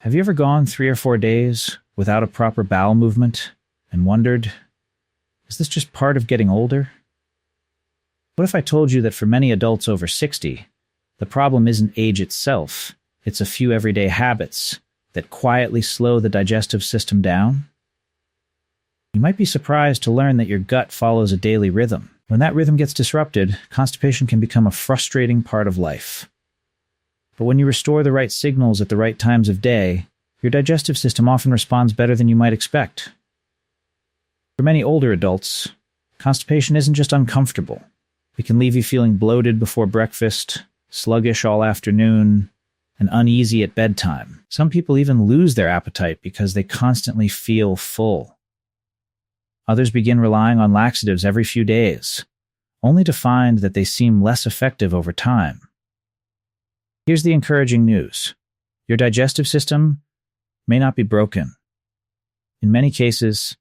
Have you ever gone 3 or 4 days without a proper bowel movement and wondered, is this just part of getting older? What if I told you that for many adults over 60, the problem isn't age itself, it's a few everyday habits that quietly slow the digestive system down? You might be surprised to learn that your gut follows a daily rhythm. When that rhythm gets disrupted, constipation can become a frustrating part of life. But when you restore the right signals at the right times of day, your digestive system often responds better than you might expect. For many older adults, constipation isn't just uncomfortable. It can leave you feeling bloated before breakfast, sluggish all afternoon, and uneasy at bedtime. Some people even lose their appetite because they constantly feel full. Others begin relying on laxatives every few days, only to find that they seem less effective over time. Here's the encouraging news. Your digestive system may not be broken. In many cases,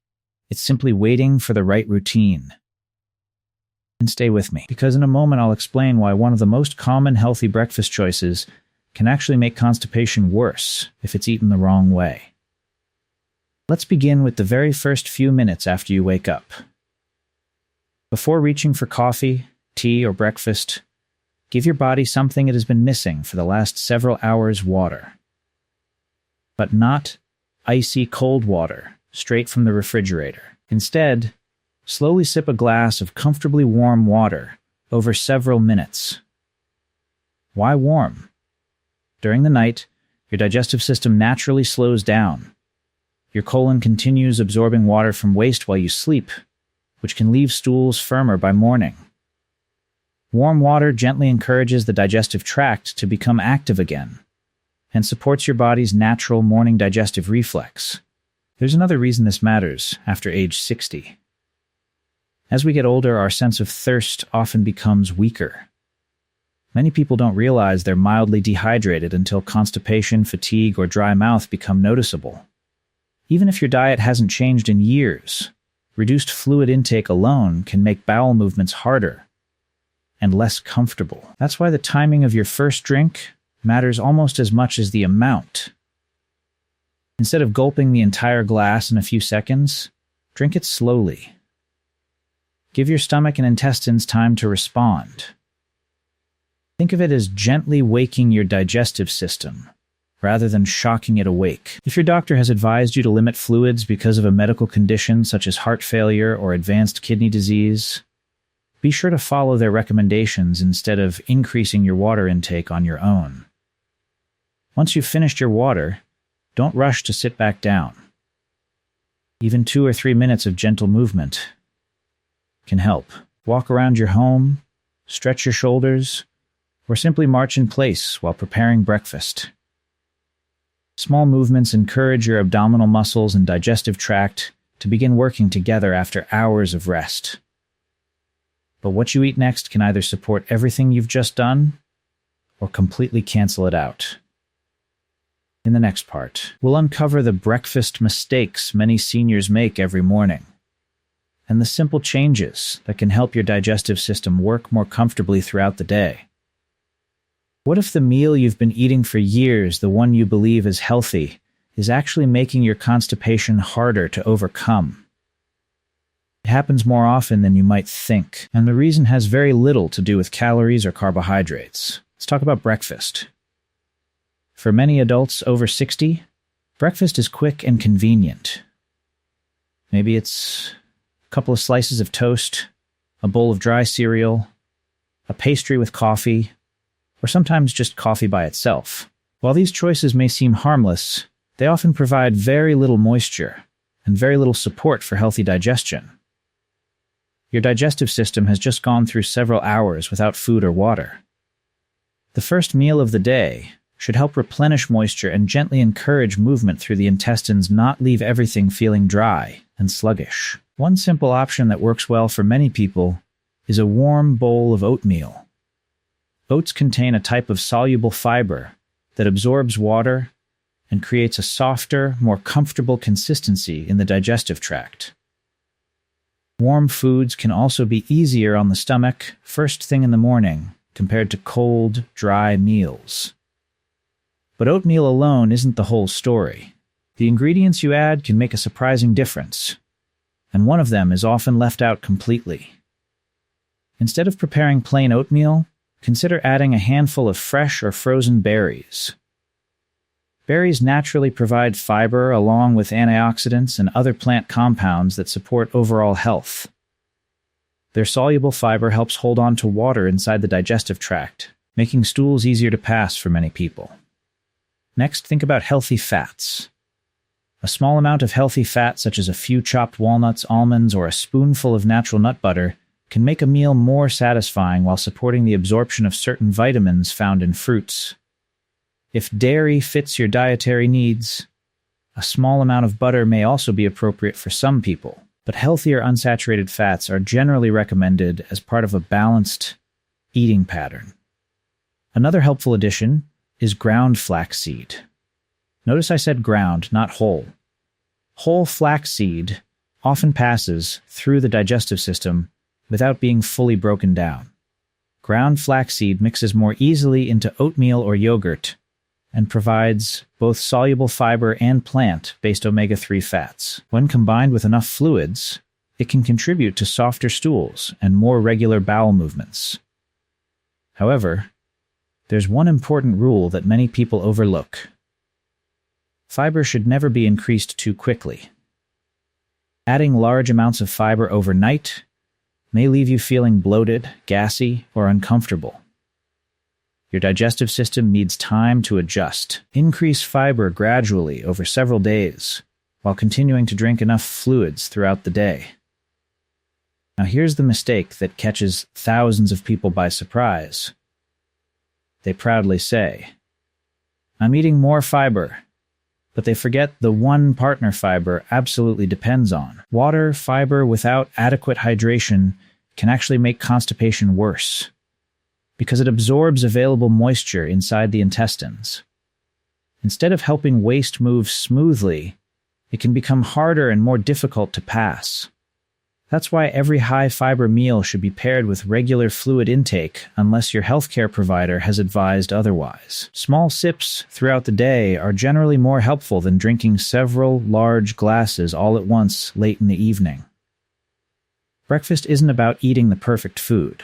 it's simply waiting for the right routine. And stay with me, because in a moment I'll explain why one of the most common healthy breakfast choices can actually make constipation worse if it's eaten the wrong way. Let's begin with the very first few minutes after you wake up. Before reaching for coffee, tea, or breakfast, give your body something it has been missing for the last several hours: water. But not icy cold water, straight from the refrigerator. Instead, slowly sip a glass of comfortably warm water over several minutes. Why warm? During the night, your digestive system naturally slows down. Your colon continues absorbing water from waste while you sleep, which can leave stools firmer by morning. Warm water gently encourages the digestive tract to become active again and supports your body's natural morning digestive reflex. There's another reason this matters after age 60. As we get older, our sense of thirst often becomes weaker. Many people don't realize they're mildly dehydrated until constipation, fatigue, or dry mouth become noticeable. Even if your diet hasn't changed in years, reduced fluid intake alone can make bowel movements harder and less comfortable. That's why the timing of your first drink matters almost as much as the amount. Instead of gulping the entire glass in a few seconds, drink it slowly. Give your stomach and intestines time to respond. Think of it as gently waking your digestive system, rather than shocking it awake. If your doctor has advised you to limit fluids because of a medical condition such as heart failure or advanced kidney disease, be sure to follow their recommendations instead of increasing your water intake on your own. Once you've finished your water, don't rush to sit back down. Even 2 or 3 minutes of gentle movement can help. Walk around your home, stretch your shoulders, or simply march in place while preparing breakfast. Small movements encourage your abdominal muscles and digestive tract to begin working together after hours of rest. But what you eat next can either support everything you've just done or completely cancel it out. In the next part, we'll uncover the breakfast mistakes many seniors make every morning and the simple changes that can help your digestive system work more comfortably throughout the day. What if the meal you've been eating for years, the one you believe is healthy, is actually making your constipation harder to overcome? It happens more often than you might think, and the reason has very little to do with calories or carbohydrates. Let's talk about breakfast. For many adults over 60, breakfast is quick and convenient. Maybe it's a couple of slices of toast, a bowl of dry cereal, a pastry with coffee, or sometimes just coffee by itself. While these choices may seem harmless, they often provide very little moisture and very little support for healthy digestion. Your digestive system has just gone through several hours without food or water. The first meal of the day should help replenish moisture and gently encourage movement through the intestines, not leave everything feeling dry and sluggish. One simple option that works well for many people is a warm bowl of oatmeal. Oats contain a type of soluble fiber that absorbs water and creates a softer, more comfortable consistency in the digestive tract. Warm foods can also be easier on the stomach first thing in the morning compared to cold, dry meals. But oatmeal alone isn't the whole story. The ingredients you add can make a surprising difference, and one of them is often left out completely. Instead of preparing plain oatmeal, consider adding a handful of fresh or frozen berries. Berries naturally provide fiber along with antioxidants and other plant compounds that support overall health. Their soluble fiber helps hold on to water inside the digestive tract, making stools easier to pass for many people. Next, think about healthy fats. A small amount of healthy fat, such as a few chopped walnuts, almonds, or a spoonful of natural nut butter, can make a meal more satisfying while supporting the absorption of certain vitamins found in fruits. If dairy fits your dietary needs, a small amount of butter may also be appropriate for some people, but healthier unsaturated fats are generally recommended as part of a balanced eating pattern. Another helpful addition is ground flaxseed. Notice I said ground, not whole. Whole flaxseed often passes through the digestive system without being fully broken down. Ground flaxseed mixes more easily into oatmeal or yogurt and provides both soluble fiber and plant-based omega-3 fats. When combined with enough fluids, it can contribute to softer stools and more regular bowel movements. However, there's one important rule that many people overlook. Fiber should never be increased too quickly. Adding large amounts of fiber overnight may leave you feeling bloated, gassy, or uncomfortable. Your digestive system needs time to adjust. Increase fiber gradually over several days, while continuing to drink enough fluids throughout the day. Now here's the mistake that catches thousands of people by surprise. They proudly say, "I'm eating more fiber," but they forget the one partner fiber absolutely depends on. Water. Fiber without adequate hydration can actually make constipation worse, because it absorbs available moisture inside the intestines. Instead of helping waste move smoothly, it can become harder and more difficult to pass. That's why every high-fiber meal should be paired with regular fluid intake unless your healthcare provider has advised otherwise. Small sips throughout the day are generally more helpful than drinking several large glasses all at once late in the evening. Breakfast isn't about eating the perfect food.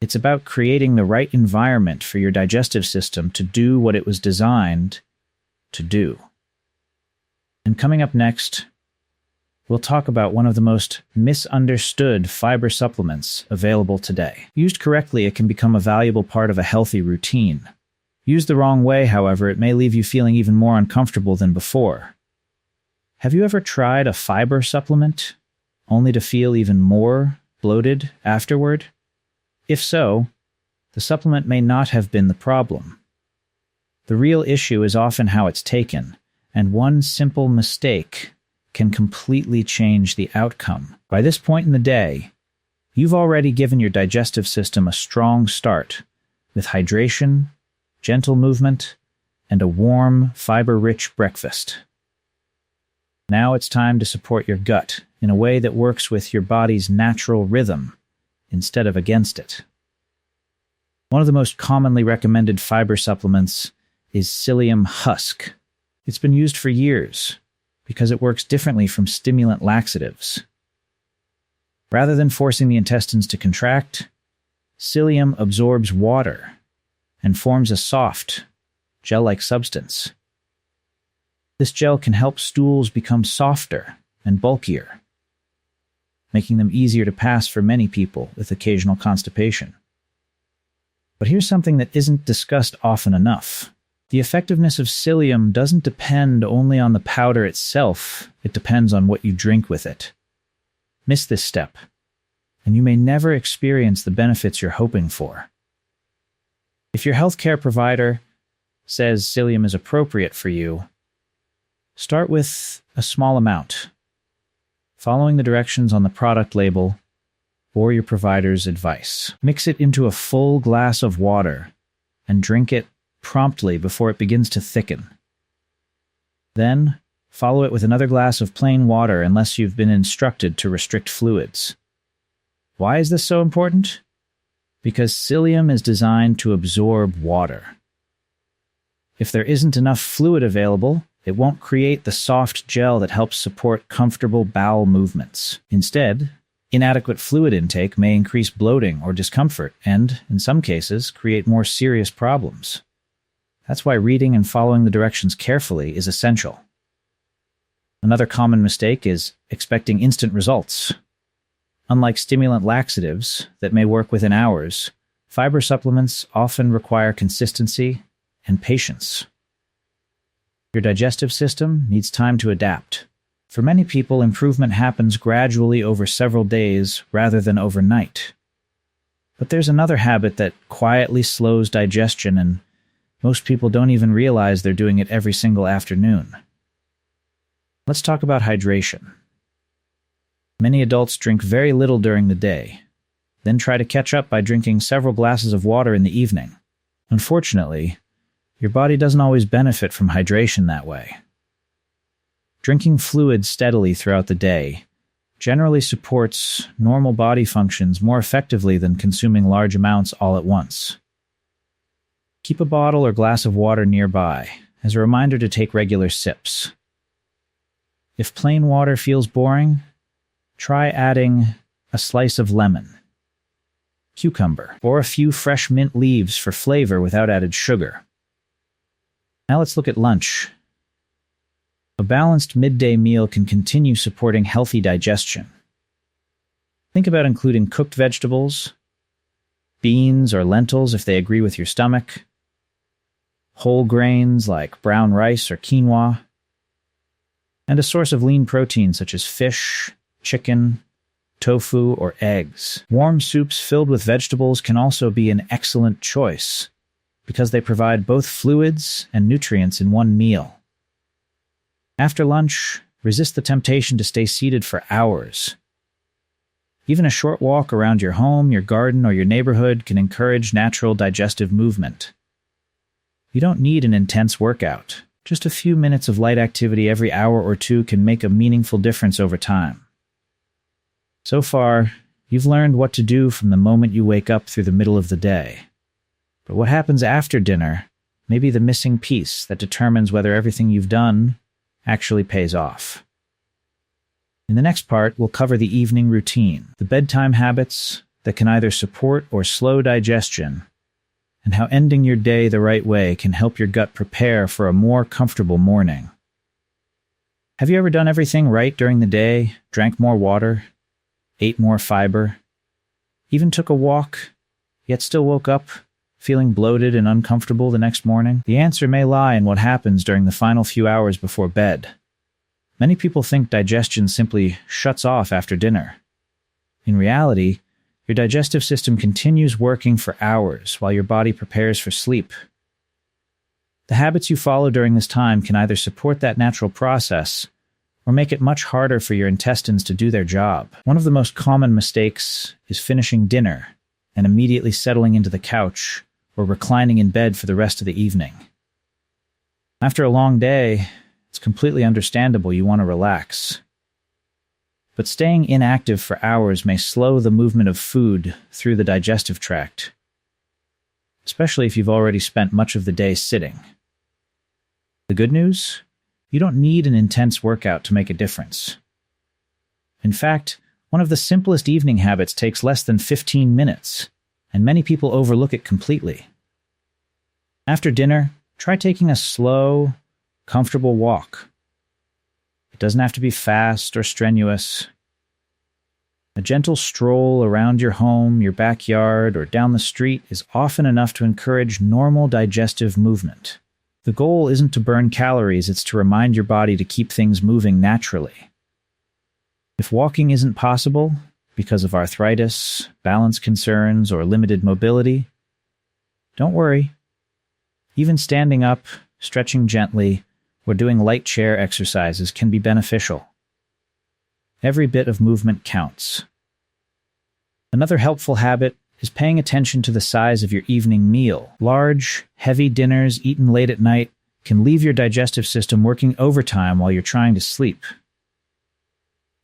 It's about creating the right environment for your digestive system to do what it was designed to do. And coming up next, we'll talk about one of the most misunderstood fiber supplements available today. Used correctly, it can become a valuable part of a healthy routine. Used the wrong way, however, it may leave you feeling even more uncomfortable than before. Have you ever tried a fiber supplement, only to feel even more bloated afterward? If so, the supplement may not have been the problem. The real issue is often how it's taken, and one simple mistake can completely change the outcome. By this point in the day, you've already given your digestive system a strong start with hydration, gentle movement, and a warm, fiber-rich breakfast. Now it's time to support your gut in a way that works with your body's natural rhythm instead of against it. One of the most commonly recommended fiber supplements is psyllium husk. It's been used for years because it works differently from stimulant laxatives. Rather than forcing the intestines to contract, psyllium absorbs water and forms a soft, gel-like substance. This gel can help stools become softer and bulkier, making them easier to pass for many people with occasional constipation. But here's something that isn't discussed often enough. The effectiveness of psyllium doesn't depend only on the powder itself, it depends on what you drink with it. Miss this step, and you may never experience the benefits you're hoping for. If your healthcare provider says psyllium is appropriate for you, start with a small amount, following the directions on the product label or your provider's advice. Mix it into a full glass of water and drink it promptly before it begins to thicken. Then, follow it with another glass of plain water unless you've been instructed to restrict fluids. Why is this so important? Because psyllium is designed to absorb water. If there isn't enough fluid available, it won't create the soft gel that helps support comfortable bowel movements. Instead, inadequate fluid intake may increase bloating or discomfort and, in some cases, create more serious problems. That's why reading and following the directions carefully is essential. Another common mistake is expecting instant results. Unlike stimulant laxatives that may work within hours, fiber supplements often require consistency and patience. Your digestive system needs time to adapt. For many people, improvement happens gradually over several days rather than overnight. But there's another habit that quietly slows digestion, and most people don't even realize they're doing it every single afternoon. Let's talk about hydration. Many adults drink very little during the day, then try to catch up by drinking several glasses of water in the evening. Unfortunately, your body doesn't always benefit from hydration that way. Drinking fluid steadily throughout the day generally supports normal body functions more effectively than consuming large amounts all at once. Keep a bottle or glass of water nearby as a reminder to take regular sips. If plain water feels boring, try adding a slice of lemon, cucumber, or a few fresh mint leaves for flavor without added sugar. Now let's look at lunch. A balanced midday meal can continue supporting healthy digestion. Think about including cooked vegetables, beans or lentils if they agree with your stomach, whole grains like brown rice or quinoa, and a source of lean protein such as fish, chicken, tofu, or eggs. Warm soups filled with vegetables can also be an excellent choice because they provide both fluids and nutrients in one meal. After lunch, resist the temptation to stay seated for hours. Even a short walk around your home, your garden, or your neighborhood can encourage natural digestive movement. You don't need an intense workout. Just a few minutes of light activity every hour or two can make a meaningful difference over time. So far, you've learned what to do from the moment you wake up through the middle of the day. But what happens after dinner may be the missing piece that determines whether everything you've done actually pays off. In the next part, we'll cover the evening routine, the bedtime habits that can either support or slow digestion, and how ending your day the right way can help your gut prepare for a more comfortable morning. Have you ever done everything right during the day, drank more water, ate more fiber, even took a walk, yet still woke up feeling bloated and uncomfortable the next morning? The answer may lie in what happens during the final few hours before bed. Many people think digestion simply shuts off after dinner. In reality, your digestive system continues working for hours while your body prepares for sleep. The habits you follow during this time can either support that natural process or make it much harder for your intestines to do their job. One of the most common mistakes is finishing dinner and immediately settling into the couch or reclining in bed for the rest of the evening. After a long day, it's completely understandable you want to relax. But staying inactive for hours may slow the movement of food through the digestive tract, especially if you've already spent much of the day sitting. The good news? You don't need an intense workout to make a difference. In fact, one of the simplest evening habits takes less than 15 minutes, and many people overlook it completely. After dinner, try taking a slow, comfortable walk. It doesn't have to be fast or strenuous. A gentle stroll around your home, your backyard, or down the street is often enough to encourage normal digestive movement. The goal isn't to burn calories, it's to remind your body to keep things moving naturally. If walking isn't possible because of arthritis, balance concerns, or limited mobility, don't worry. Even standing up, stretching gently, or doing light chair exercises can be beneficial. Every bit of movement counts. Another helpful habit is paying attention to the size of your evening meal. Large, heavy dinners eaten late at night can leave your digestive system working overtime while you're trying to sleep.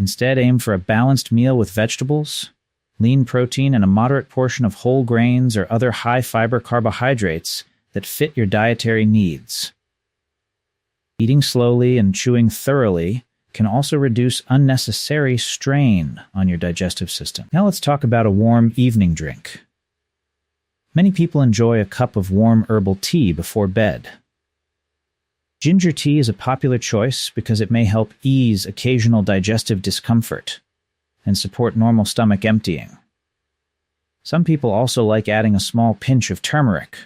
Instead, aim for a balanced meal with vegetables, lean protein, and a moderate portion of whole grains or other high-fiber carbohydrates that fit your dietary needs. Eating slowly and chewing thoroughly can also reduce unnecessary strain on your digestive system. Now let's talk about a warm evening drink. Many people enjoy a cup of warm herbal tea before bed. Ginger tea is a popular choice because it may help ease occasional digestive discomfort and support normal stomach emptying. Some people also like adding a small pinch of turmeric,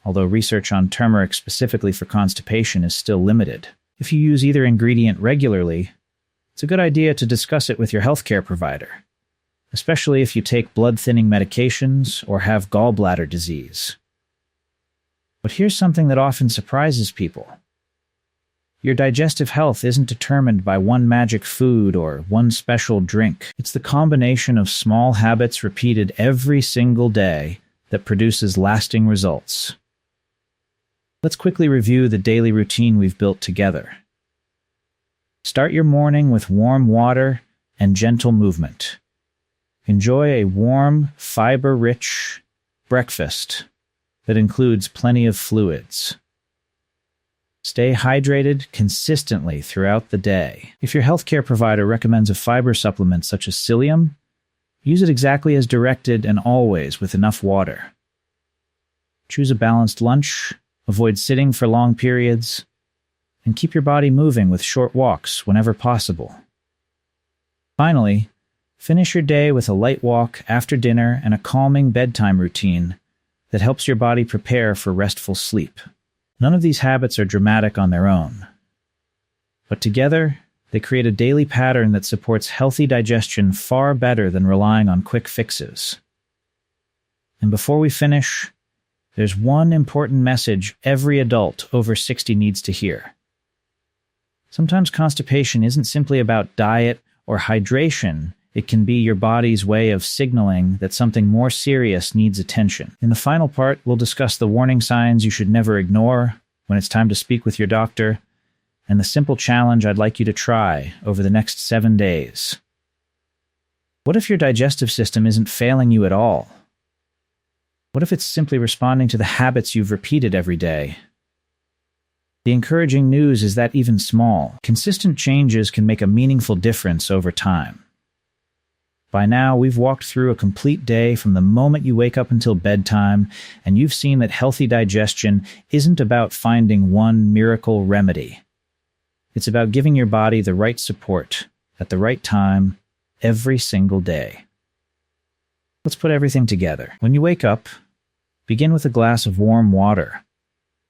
although research on turmeric specifically for constipation is still limited. If you use either ingredient regularly, it's a good idea to discuss it with your healthcare provider, especially if you take blood-thinning medications or have gallbladder disease. But here's something that often surprises people. Your digestive health isn't determined by one magic food or one special drink. It's the combination of small habits repeated every single day that produces lasting results. Let's quickly review the daily routine we've built together. Start your morning with warm water and gentle movement. Enjoy a warm, fiber-rich breakfast that includes plenty of fluids. Stay hydrated consistently throughout the day. If your healthcare provider recommends a fiber supplement such as psyllium, use it exactly as directed and always with enough water. Choose a balanced lunch, avoid sitting for long periods, and keep your body moving with short walks whenever possible. Finally, finish your day with a light walk after dinner and a calming bedtime routine that helps your body prepare for restful sleep. None of these habits are dramatic on their own, but together they create a daily pattern that supports healthy digestion far better than relying on quick fixes. And before we finish, there's one important message every adult over 60 needs to hear. Sometimes constipation isn't simply about diet or hydration. It can be your body's way of signaling that something more serious needs attention. In the final part, we'll discuss the warning signs you should never ignore when it's time to speak with your doctor, and the simple challenge I'd like you to try over the next 7 days. What if your digestive system isn't failing you at all? What if it's simply responding to the habits you've repeated every day? The encouraging news is that even small, consistent changes can make a meaningful difference over time. By now, we've walked through a complete day from the moment you wake up until bedtime, and you've seen that healthy digestion isn't about finding one miracle remedy. It's about giving your body the right support at the right time every single day. Let's put everything together. When you wake up, begin with a glass of warm water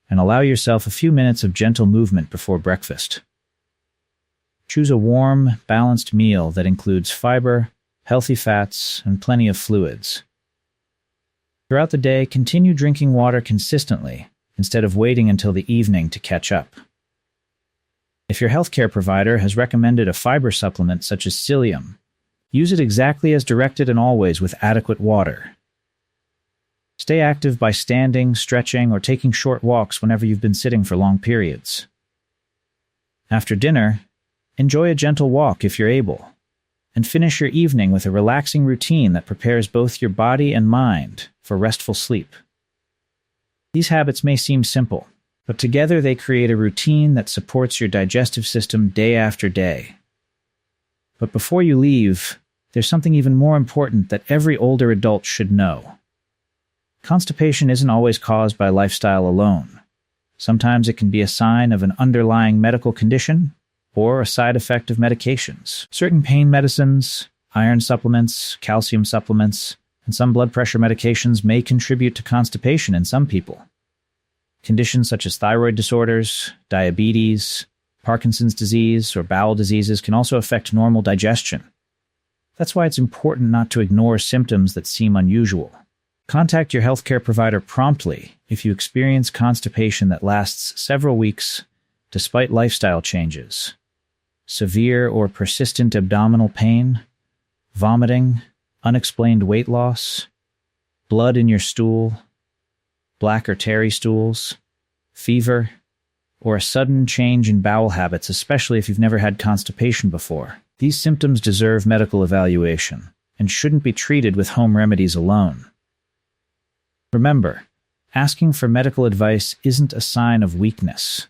and allow yourself a few minutes of gentle movement before breakfast. Choose a warm, balanced meal that includes fiber, healthy fats, and plenty of fluids. Throughout the day, continue drinking water consistently instead of waiting until the evening to catch up. If your healthcare provider has recommended a fiber supplement such as psyllium, use it exactly as directed and always with adequate water. Stay active by standing, stretching, or taking short walks whenever you've been sitting for long periods. After dinner, enjoy a gentle walk if you're able, and finish your evening with a relaxing routine that prepares both your body and mind for restful sleep. These habits may seem simple, but together they create a routine that supports your digestive system day after day. But before you leave, there's something even more important that every older adult should know. Constipation isn't always caused by lifestyle alone. Sometimes it can be a sign of an underlying medical condition or a side effect of medications. Certain pain medicines, iron supplements, calcium supplements, and some blood pressure medications may contribute to constipation in some people. Conditions such as thyroid disorders, diabetes, Parkinson's disease, or bowel diseases can also affect normal digestion. That's why it's important not to ignore symptoms that seem unusual. Contact your healthcare provider promptly if you experience constipation that lasts several weeks despite lifestyle changes, severe or persistent abdominal pain, vomiting, unexplained weight loss, blood in your stool, black or tarry stools, fever, or a sudden change in bowel habits, especially if you've never had constipation before. These symptoms deserve medical evaluation and shouldn't be treated with home remedies alone. Remember, Asking for medical advice isn't a sign of weakness.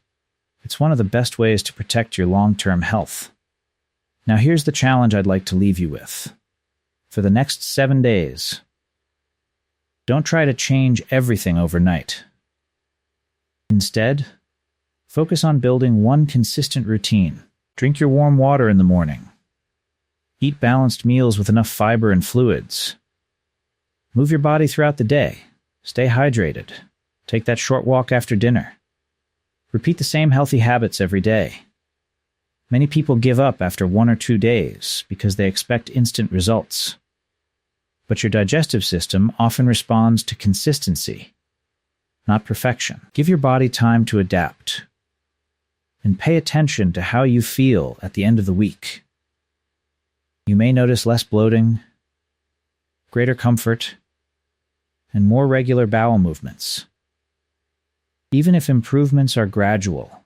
It's one of the best ways to protect your long-term health. Now here's the challenge I'd like to leave you with. For the next 7 days, don't try to change everything overnight. Instead, focus on building one consistent routine. Drink your warm water in the morning. Eat balanced meals with enough fiber and fluids. Move your body throughout the day. Stay hydrated. Take that short walk after dinner. Repeat the same healthy habits every day. Many people give up after 1 or 2 days because they expect instant results. But your digestive system often responds to consistency, not perfection. Give your body time to adapt. And pay attention to how you feel at the end of the week. You may notice less bloating, greater comfort, and more regular bowel movements. Even if improvements are gradual,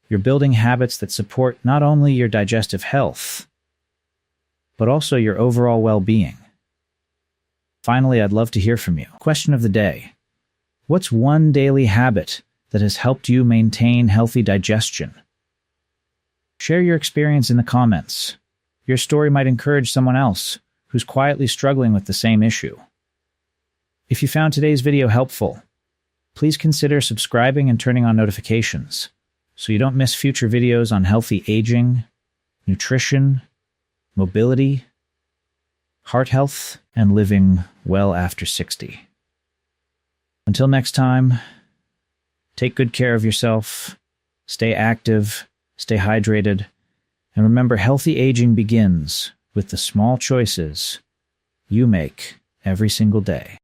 you're building habits that support not only your digestive health, but also your overall well-being. Finally, I'd love to hear from you. Question of the day. What's one daily habit that has helped you maintain healthy digestion? Share your experience in the comments. Your story might encourage someone else who's quietly struggling with the same issue. If you found today's video helpful, please consider subscribing and turning on notifications so you don't miss future videos on healthy aging, nutrition, mobility, heart health, and living well after 60. Until next time, take good care of yourself, stay active, stay hydrated, and remember, healthy aging begins with the small choices you make every single day.